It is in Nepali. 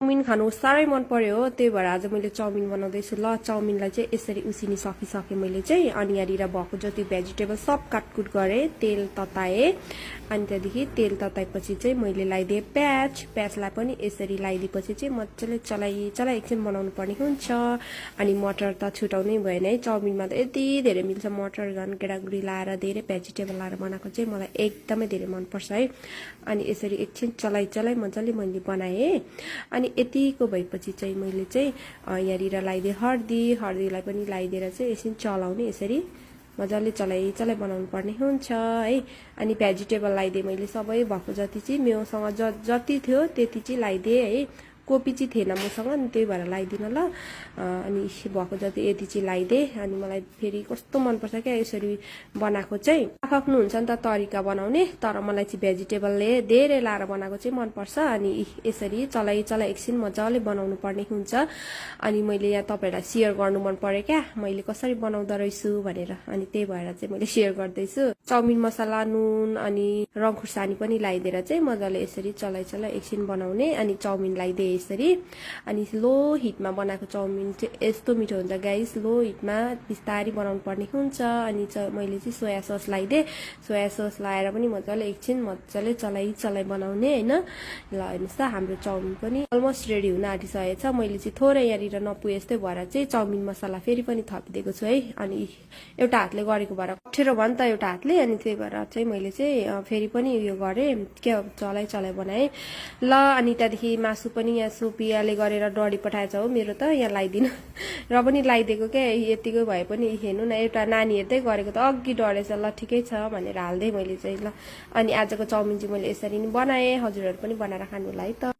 चाउमिन खानु साह्रै मन पर्यो हो, त्यही भएर आज मैले चाउमिन बनाउँदैछु। ल चाउमिनलाई चाहिँ यसरी उसिनी सकिसकेँ मैले चाहिँ। अनि यहाँनिर भएको जति भेजिटेबल सब काटकुट गरेँ, तेल तताएँ। अनि त्यहाँदेखि तेल तताएपछि चाहिँ मैले लगाइदिएँ प्याजलाई पनि यसरी लगाइदिएपछि चाहिँ मजाले चलाई एकछिन बनाउनु पर्ने हुन्छ। अनि मटर त छुटाउनै भएन है, चाउमिनमा त यति धेरै मिल्छ मटर, झन् गेडागुडी लाएर धेरै भेजिटेबल लाएर बनाएको चाहिँ मलाई एकदमै धेरै मनपर्छ है। अनि यसरी एकछिन चलाई मजाले मैले बनाएँ। अनि यतिको भएपछि चाहिँ मैले चाहिँ यहाँनिर लगाइदिएँ हर्दीलाई पनि लगाइदिएर चाहिँ एकछिन चलाउने, यसरी मजाले चलाई बनाउनु पर्ने हुन्छ है। अनि भेजिटेबल लगाइदिएँ मैले सबै भएको जति चाहिँ मेउसँग जति थियो त्यति चाहिँ लगाइदिएँ है। कोपी चाहिँ थिएन मसँग, अनि त्यही भएर लगाइदिन ल। अनि भएको जति यति चाहिँ लगाइदिएँ। अनि मलाई फेरि कस्तो मनपर्छ क्या यसरी बनाएको चाहिँ। आफ्नो हुन्छ नि त तरिका बनाउने, तर मलाई चाहिँ भेजिटेबलले धेरै लाएर बनाएको चाहिँ मनपर्छ। अनि यसरी चलाई एकछिन मजाले बनाउनु पर्ने हुन्छ। अनि मैले यहाँ तपाईँहरूलाई सेयर गर्नु मन पर्यो क्या मैले कसरी बनाउँदो रहेछु भनेर, अनि त्यही भएर चाहिँ मैले सेयर गर्दैछु। चाउमिन मसला, नुन अनि रङ खुर्सानी पनि लगाइदिएर चाहिँ मजाले यसरी चलाई एकछिन बनाउने। अनि चाउमिन लगाइदिएँ यसरी। अनि लो हिटमा बनाएको चाउमिन चाहिँ यस्तो मिठो हुन्छ गाइस, लो हिटमा बिस्तारै बनाउनु पर्ने हुन्छ। अनि मैले चाहिँ सोया सस लगाइदिएँ, सोया सस लगाएर पनि मजाले एकछिन मजाले चलाई बनाउने होइन। ल हेर्नुहोस् त हाम्रो चाउमिन पनि अलमोस्ट रेडी हुन आँटिसकेको छ। मैले चाहिँ थोरै यहाँनिर नपुगे जस्तै भएर चाहिँ चाउमिन मसला फेरि पनि थपिदिएको छु है। अनि एउटा हातले गरेको भएर अप्ठ्यारो भयो नि त एउटा हातले, अनि त्यही भएर चाहिँ मैले चाहिँ फेरि पनि उयो गरेँ, के चलाई बनाएँ ल। अनि त्यहाँदेखि मासु पनि यहाँ सुपियाले गरेर डढी पठाएछ हो मेरो त, यहाँ लगाइदिनु र पनि लगाइदिएको क्या। यतिकै भए पनि हेर्नु न, एउटा नानी हेर्दै गरेको त अघि डढेछ, ल ठिकै छ भनेर हाल्दै मैले चाहिँ ल। अनि आजको चाउमिन चाहिँ मैले यसरी नै बनाएँ, हजुरहरू पनि बनाएर खानु होला है त।